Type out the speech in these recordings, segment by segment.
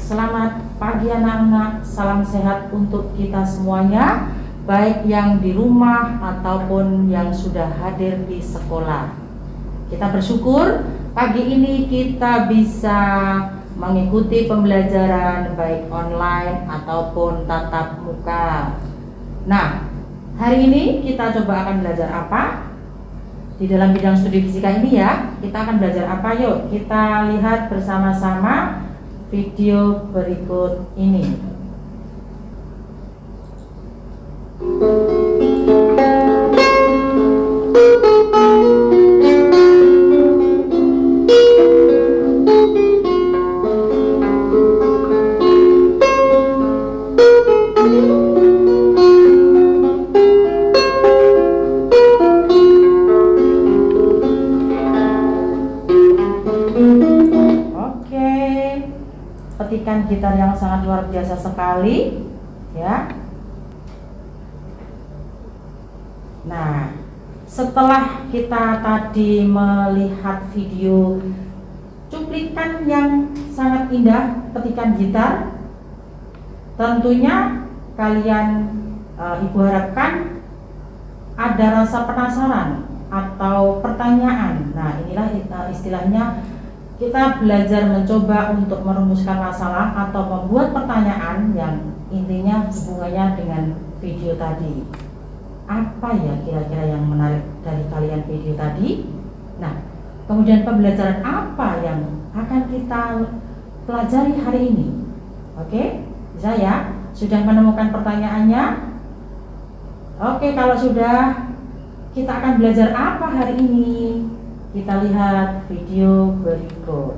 Selamat pagi anak-anak, salam sehat untuk kita semuanya, baik yang di rumah ataupun yang sudah hadir di sekolah. Kita bersyukur pagi ini kita bisa mengikuti pembelajaran baik online ataupun tatap muka. Nah, hari ini kita coba akan belajar apa? Di dalam bidang studi fisika ini ya, kita akan belajar apa? Yuk, kita lihat bersama-sama video berikut ini. Petikan gitar yang sangat luar biasa sekali ya. Nah, setelah kita tadi melihat video cuplikan yang sangat indah petikan gitar, tentunya kalian ibu harapkan ada rasa penasaran atau pertanyaan. Nah, inilah istilahnya kita belajar mencoba untuk merumuskan masalah atau membuat pertanyaan yang intinya hubungannya dengan video tadi. Apa ya kira-kira yang menarik dari kalian video tadi? Nah, kemudian pembelajaran apa yang akan kita pelajari hari ini? Oke, bisa ya? Sudah menemukan pertanyaannya? Oke, kalau sudah, kita akan belajar apa hari ini? Kita lihat video berikut.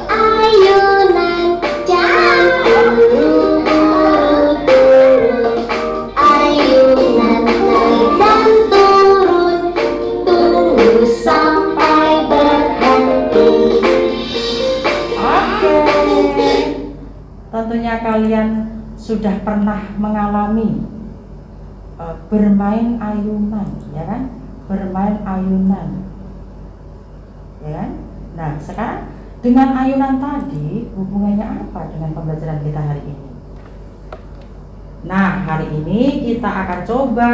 Ayunan jauh, ayunan naik dan turun, tunggu sampai berhenti. Oke, tentunya kalian sudah pernah mengalami bermain ayunan, ya kan? Bermain ayunan, ya kan? Nah, sekarang dengan ayunan tadi hubungannya apa dengan pembelajaran kita hari ini? Nah, hari ini kita akan coba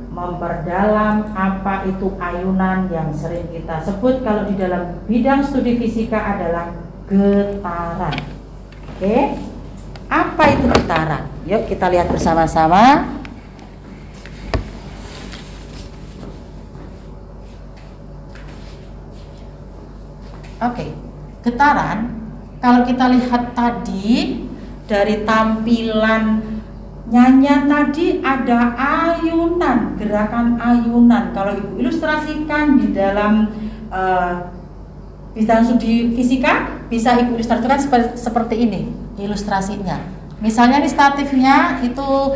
memperdalam apa itu ayunan yang sering kita sebut kalau di dalam bidang studi fisika adalah getaran. Oke, apa itu getaran? Yuk kita lihat bersama-sama. Oke, getaran kalau kita lihat tadi dari tampilan nyanyian tadi ada ayunan, gerakan ayunan. Kalau ibu ilustrasikan di dalam bidang studi fisika, bisa ibu ilustrasikan seperti ini ilustrasinya. Misalnya ini statifnya itu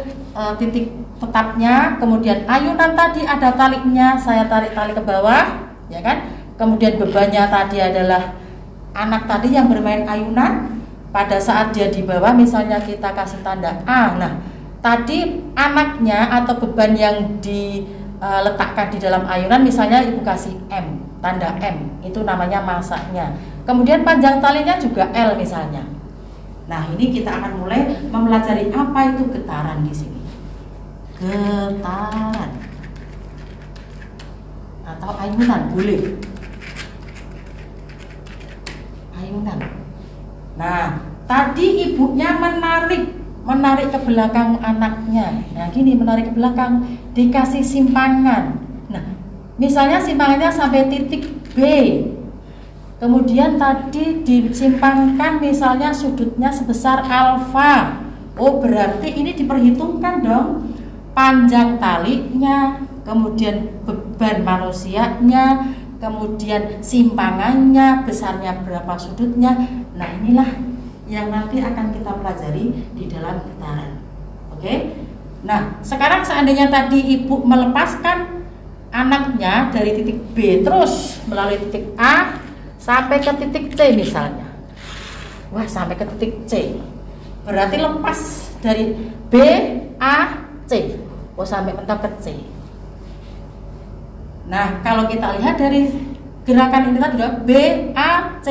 titik tetapnya, kemudian ayunan tadi ada talinya, saya tarik tali ke bawah, ya kan? Kemudian bebannya tadi adalah anak tadi yang bermain ayunan. Pada saat dia di bawah misalnya kita kasih tanda A. Nah, tadi anaknya atau beban yang diletakkan di dalam ayunan misalnya ibu kasih M, tanda M. Itu namanya masanya. Kemudian panjang talinya juga L misalnya. Nah, ini kita akan mulai mempelajari apa itu getaran di sini. Getaran atau ayunan boleh. Ayunan. Nah, tadi ibunya menarik ke belakang anaknya. Nah, gini menarik ke belakang, dikasih simpangan. Nah, misalnya simpangannya sampai titik B. Kemudian tadi disimpangkan misalnya sudutnya sebesar alfa. Oh, berarti ini diperhitungkan dong. Panjang talinya, kemudian beban manusianya, kemudian simpangannya, besarnya berapa sudutnya. Nah, inilah yang nanti akan kita pelajari di dalam getaran. Oke? Nah, sekarang seandainya tadi ibu melepaskan anaknya dari titik B terus melalui titik A sampai ke titik C misalnya. Wah, sampai ke titik C. Berarti lepas dari B, A, C. Oh, sampai mentok ke C. Nah, kalau kita lihat dari gerakan ini tadi B, A, C,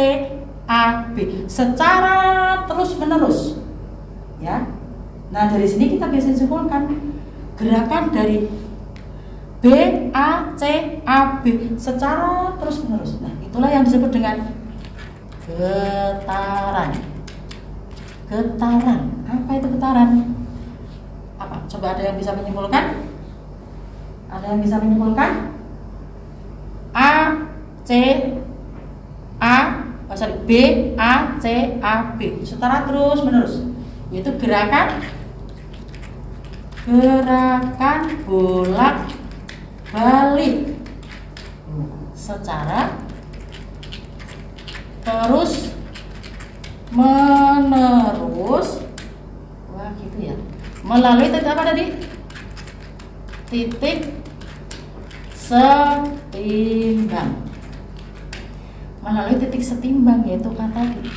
AB secara terus menerus, ya. Nah dari sini kita bisa simpulkan gerakan dari B A C A B secara terus menerus. Nah itulah yang disebut dengan getaran. Getaran. Apa itu getaran? Apa? Coba ada yang bisa menyimpulkan? Ada yang bisa menyimpulkan? B A C A B secara terus menerus, yaitu gerakan bolak balik secara terus menerus. Wah gitu ya, melalui titik apa tadi? Titik setimbang. Melalui titik setimbang, yaitu A tadi.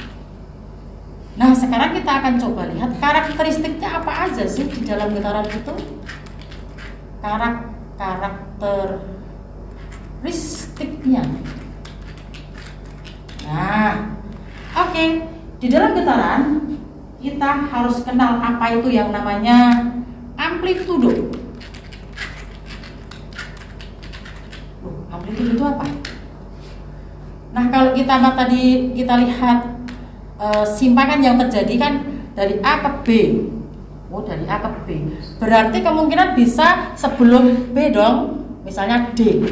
Nah sekarang kita akan coba lihat karakteristiknya apa aja sih di dalam getaran itu. Karakteristiknya. Nah oke, di dalam getaran kita harus kenal apa itu yang namanya amplitudo. Amplitudo itu apa? Nah kalau kita lihat simpangan yang terjadi kan dari A ke B. Dari A ke B. Berarti kemungkinan bisa sebelum B dong, misalnya D.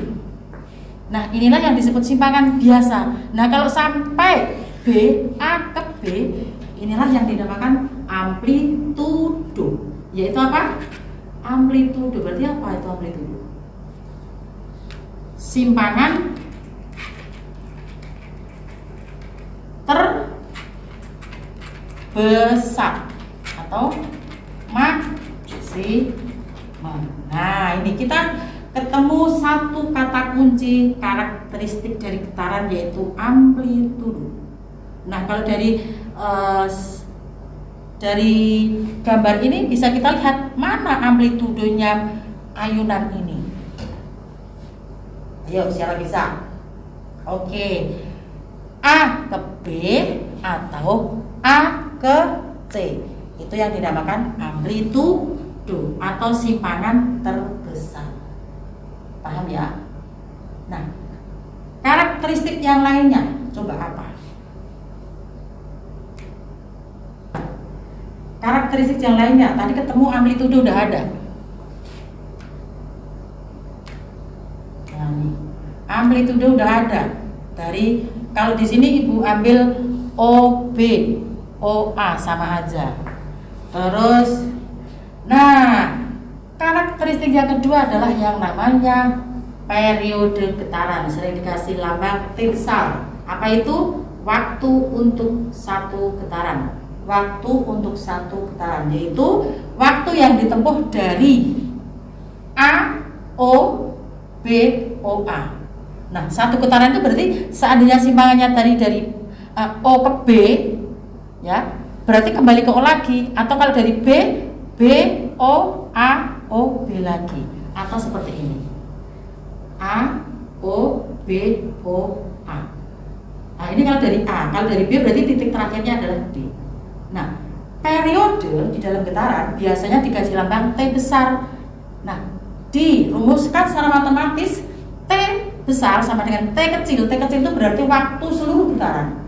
Nah inilah yang disebut simpangan biasa. Nah kalau sampai B, A ke B, inilah yang dinamakan amplitudo. Yaitu apa? Amplitudo. Berarti apa itu amplitudo? Simpangan terbesar atau maksimum. Nah ini kita ketemu satu kata kunci karakteristik dari getaran, yaitu amplitudo. Nah kalau dari gambar ini bisa kita lihat mana amplitudonya ayunan ini. Ayo siapa bisa? Oke. A ke B atau A ke C, itu yang dinamakan amplitudo atau simpangan terbesar. Paham ya? Nah, karakteristik yang lainnya coba apa? Karakteristik yang lainnya tadi ketemu amplitudo udah ada. Nah, nih, amplitudo udah ada. Dari kalau di sini Ibu ambil OB, OA sama aja. Terus, nah karakteristik yang kedua adalah yang namanya periode getaran. Sering dikasih lambang tirsal. Apa itu? Waktu untuk satu getaran. Waktu untuk satu getaran, yaitu waktu yang ditempuh dari A, O, B, O, A. Nah, satu getaran itu berarti seandainya simpangannya dari O ke B, ya, berarti kembali ke O lagi. Atau kalau dari B, O, A, O, B lagi. Atau seperti ini, A, O, B, O, A. Nah, ini kalau dari A. Kalau dari B berarti titik terakhirnya adalah B. Nah, periode di dalam getaran biasanya dikasih lambang T besar. Nah, dirumuskan secara matematis, T besar sama dengan T kecil. T kecil itu berarti waktu seluruh getaran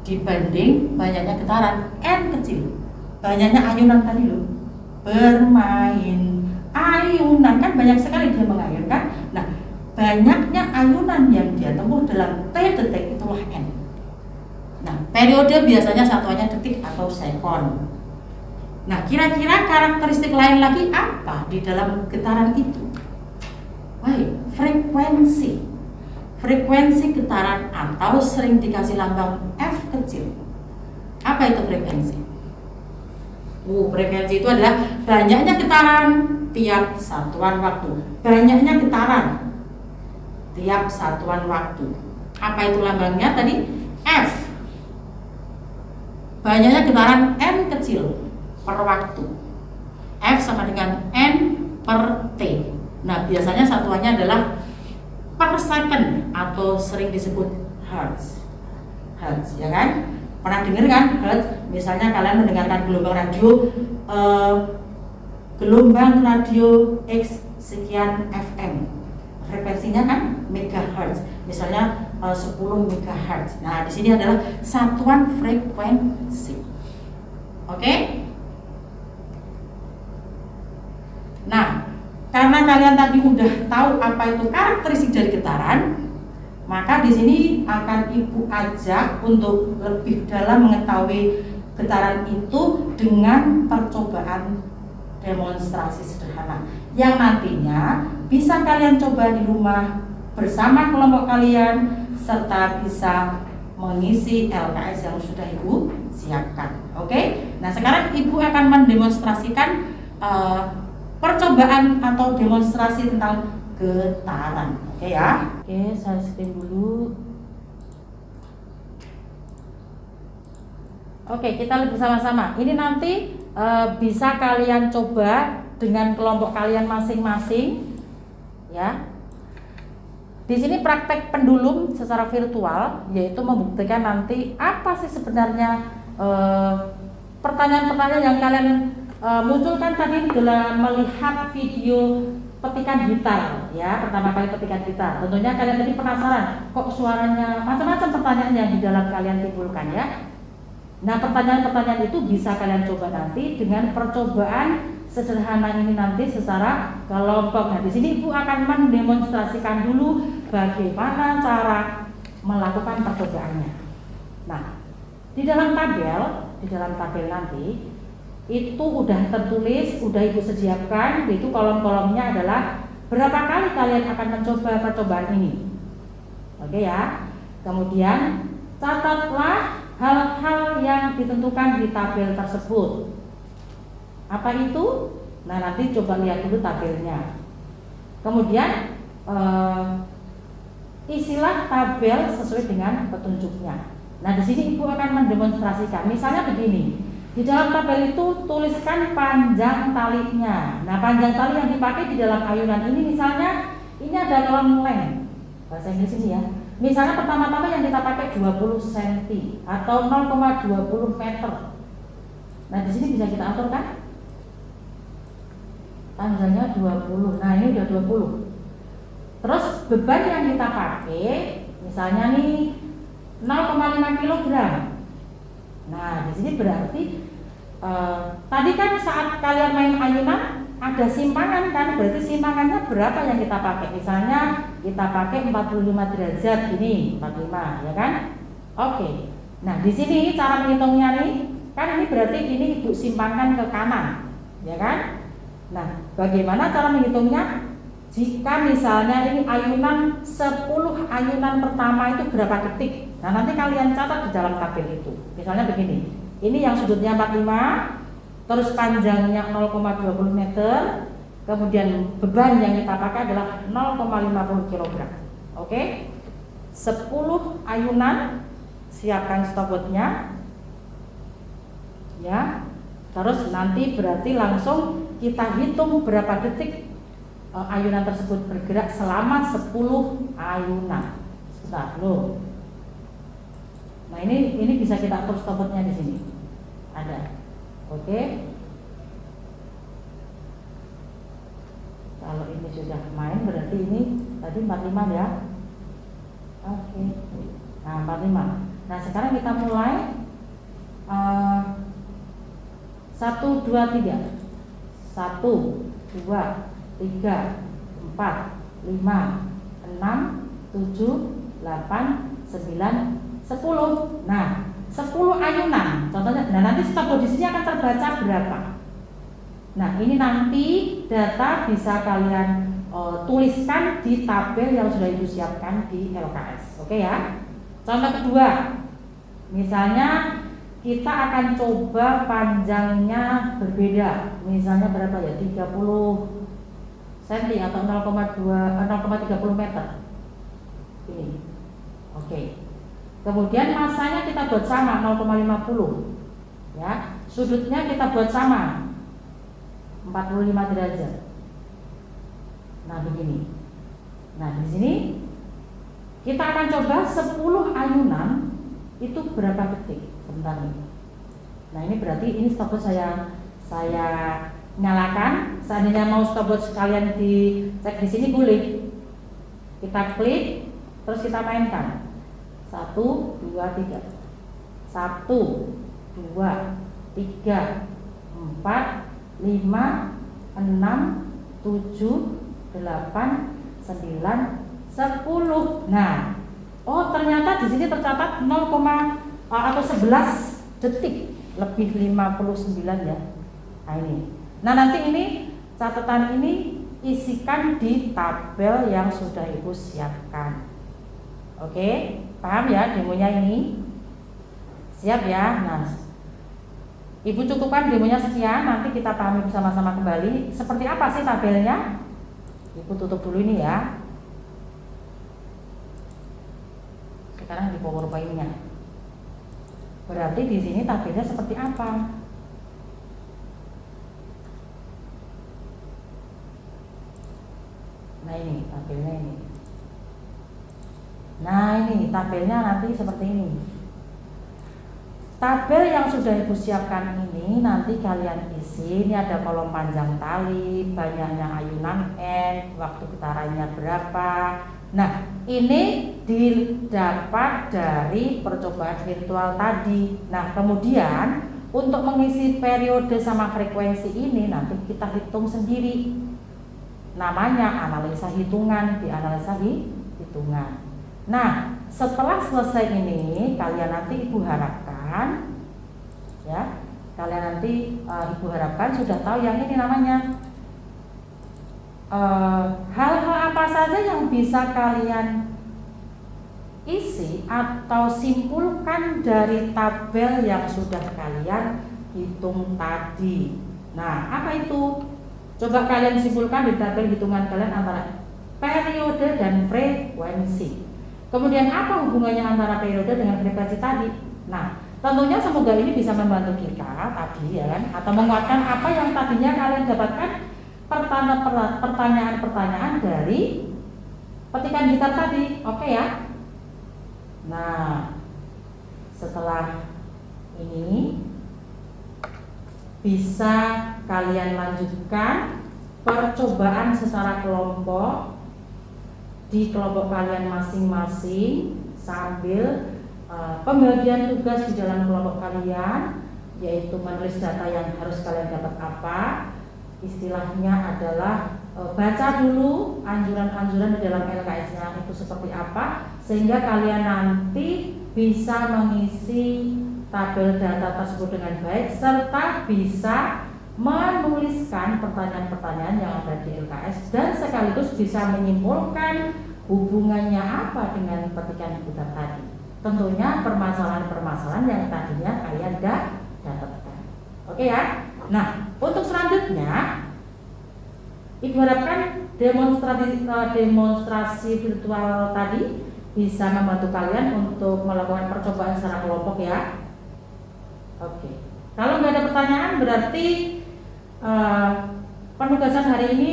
dibanding banyaknya getaran N kecil. Banyaknya ayunan tadi loh, bermain ayunan, kan banyak sekali dia mengayunkan. Nah, banyaknya ayunan yang dia tempuh dalam T detik itulah N. Nah, periode biasanya satuannya detik atau sekon. Nah, kira-kira karakteristik lain lagi apa di dalam getaran itu? Baik, frekuensi. Frekuensi getaran atau sering dikasih lambang F kecil. Apa itu frekuensi? Frekuensi itu adalah banyaknya getaran tiap satuan waktu. Banyaknya getaran tiap satuan waktu. Apa itu lambangnya tadi? F. Banyaknya getaran N kecil per waktu. F sama dengan N per T. Nah, biasanya satuannya adalah per second atau sering disebut hertz. Hertz, ya kan? Pernah dengar kan hertz? Misalnya kalian mendengarkan gelombang radio gelombang radio X sekian FM, frekuensinya kan megahertz, misalnya 10 megahertz. Nah, di sini adalah satuan frekuensi. Oke? Nah, karena kalian tadi udah tahu apa itu karakteristik dari getaran, maka di sini akan Ibu ajak untuk lebih dalam mengetahui getaran itu dengan percobaan demonstrasi sederhana yang nantinya bisa kalian coba di rumah bersama kelompok kalian serta bisa mengisi LKS yang sudah Ibu siapkan. Oke? Nah, sekarang Ibu akan mendemonstrasikan percobaan atau demonstrasi tentang getaran. Oke ya? Oke, saya screen dulu. Oke, kita lihat bersama-sama. Ini nanti bisa kalian coba dengan kelompok kalian masing-masing, ya. Di sini praktek pendulum secara virtual, yaitu membuktikan nanti apa sih sebenarnya pertanyaan-pertanyaan yang kalian munculkan tadi dalam melihat video petikan gitar, ya, pertama kali petikan gitar. Tentunya kalian tadi penasaran, kok suaranya macam-macam pertanyaan yang di dalam kalian timbulkan, ya. Nah, pertanyaan-pertanyaan itu bisa kalian coba nanti dengan percobaan sederhana ini nanti secara kelompok. Nah, di sini Ibu akan mendemonstrasikan dulu bagaimana cara melakukan percobaannya. Nah, di dalam tabel nanti itu udah tertulis, udah Ibu sediakan, yaitu kolom-kolomnya adalah berapa kali kalian akan mencoba percobaan ini. Oke ya. Kemudian catatlah hal-hal yang ditentukan di tabel tersebut. Apa itu? Nah, nanti coba lihat dulu tabelnya. Kemudian isilah tabel sesuai dengan petunjuknya. Nah, di sini Ibu akan mendemonstrasikan. Misalnya begini. Di dalam tabel itu tuliskan panjang talinya. Nah, panjang tali yang dipakai di dalam ayunan ini misalnya ini ada long length. Bahasa Inggris ini ya. Misalnya pertama-tama yang kita pakai 20 cm atau 0,20 meter. Nah, di sini bisa kita atur kan? Panjangnya 20. Nah, ini udah 20. Terus beban yang kita pakai misalnya nih 0,5 kg. Nah, di sini berarti tadi kan saat kalian main ayunan ada simpangan kan, berarti simpangannya berapa yang kita pakai? Misalnya kita pakai 45 derajat ini, 45 ya kan? Oke. Nah, di sini cara menghitungnya nih, kan ini berarti ini Ibu simpangkan ke kanan, ya kan? Nah, bagaimana cara menghitungnya? Jika misalnya ini ayunan 10 ayunan pertama itu berapa detik? Nah, nanti kalian catat di dalam tabel itu. Misalnya begini. Ini yang sudutnya 45, terus panjangnya 0,20 meter, kemudian beban yang kita pakai adalah 0,50 kg. Oke? 10 ayunan, siapkan stopwatchnya. Ya. Terus nanti berarti langsung kita hitung berapa detik ayunan tersebut bergerak selama 10 ayunan. Sebentar, loh. Nah, ini bisa kita atur stopwatchnya di sini. Ada. Oke. Kalau ini sudah main berarti ini tadi 45 ya. Oke. Nah, 45. Nah, sekarang kita mulai 1 2 3. 1 2 3 4 5 6 7 8 9 10. Nah, 10 ayunan. Contohnya, nah nanti stop di sini akan terbaca berapa. Nah, ini nanti data bisa kalian tuliskan di tabel yang sudah Ibu siapkan di LKS. Oke ya. Contoh kedua. Misalnya kita akan coba panjangnya berbeda. Misalnya berapa ya? 30 cm atau 0,30 meter. Ini. Oke. Kemudian masanya kita buat sama 0,50. Ya, sudutnya kita buat sama 45 derajat. Nah, begini. Nah, di sini kita akan coba 10 ayunan itu berapa detik. Sebentar nih. Nah ini berarti ini stopwatch saya nyalakan. Seandainya mau stopwatch kalian dicek di sini boleh. Kita klik, terus kita mainkan. 1, 2, 3. 1, 2, 3, 4, 5, 6, 7, 8, 9, 10. Nah, oh ternyata di sini tercatat 11 detik lebih 59 ya. Nah ini. Nah nanti ini catatan ini isikan di tabel yang sudah Ibu siapkan. Oke, paham ya demonya ini? Siap ya? Nah, Ibu cukupkan demonya sekian, nanti kita pahami bersama-sama kembali. Seperti apa sih tabelnya? Ibu tutup dulu ini ya. Sekarang di PowerPoint-nya. Berarti di sini tabelnya seperti apa? Nah ini tabelnya ini. Nah ini tabelnya nanti seperti ini. Tabel yang sudah Ibu siapkan ini nanti kalian isi. Ini ada kolom panjang tali, banyaknya ayunan N, waktu getarannya berapa. Nah ini didapat dari percobaan virtual tadi. Nah kemudian untuk mengisi periode sama frekuensi ini nanti kita hitung sendiri. Namanya analisa hitungan, dianalisa hitungan. Nah setelah selesai ini kalian nanti Ibu harapkan ya, kalian nanti Ibu harapkan sudah tahu yang ini namanya hal-hal apa saja yang bisa kalian isi atau simpulkan dari tabel yang sudah kalian hitung tadi. Nah apa itu? Coba kalian simpulkan di tabel hitungan kalian antara periode dan frekuensi. Kemudian apa hubungannya antara periode dengan frekuensi tadi? Nah, tentunya semoga ini bisa membantu kita tadi ya kan, atau menguatkan apa yang tadinya kalian dapatkan pertanyaan-pertanyaan dari petikan gitar tadi. Oke ya? Nah, setelah ini bisa kalian lanjutkan percobaan secara kelompok di kelompok kalian masing-masing sambil pembagian tugas di dalam kelompok kalian, yaitu menulis data yang harus kalian dapat apa. Istilahnya adalah baca dulu anjuran-anjuran di dalam LKS-nya itu seperti apa, sehingga kalian nanti bisa mengisi tabel data tersebut dengan baik serta bisa menuliskan pertanyaan-pertanyaan yang ada di LKS dan sekaligus bisa menyimpulkan hubungannya apa dengan petikan gitar tadi. Tentunya permasalahan-permasalahan yang tadinya kalian dapatkan. Oke ya? Nah, untuk selanjutnya Ibu harapkan demonstrasi virtual tadi bisa membantu kalian untuk melakukan percobaan secara kelompok ya. Oke. Kalau nggak ada pertanyaan berarti penugasan hari ini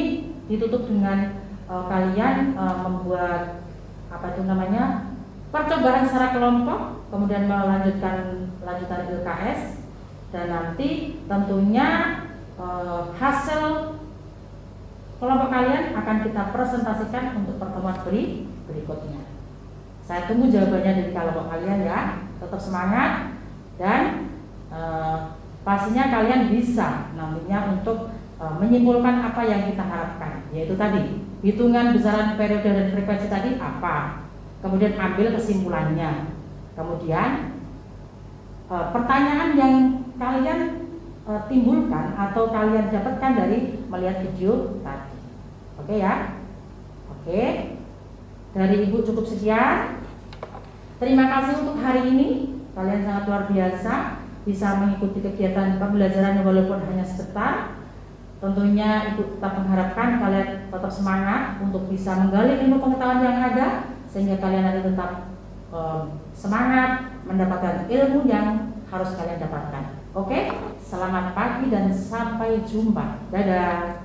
ditutup dengan kalian membuat apa itu namanya percobaan secara kelompok, kemudian melanjutkan lanjutan LKS, dan nanti tentunya hasil kelompok kalian akan kita presentasikan untuk pertemuan berikutnya. Saya tunggu jawabannya dari kelompok kalian ya. Tetap semangat dan pastinya kalian bisa nantinya untuk menyimpulkan apa yang kita harapkan, yaitu tadi hitungan besaran periode dan frekuensi tadi apa, kemudian ambil kesimpulannya, kemudian pertanyaan yang kalian timbulkan atau kalian dapatkan dari melihat video tadi. Oke ya? Oke, dari Ibu cukup sekian. Terima kasih untuk hari ini, kalian sangat luar biasa bisa mengikuti kegiatan pembelajaran walaupun hanya sebentar. Tentunya Ibu tetap mengharapkan kalian tetap semangat untuk bisa menggali ilmu pengetahuan yang ada, sehingga kalian nanti tetap semangat mendapatkan ilmu yang harus kalian dapatkan. Oke, selamat pagi dan sampai jumpa. Dadah.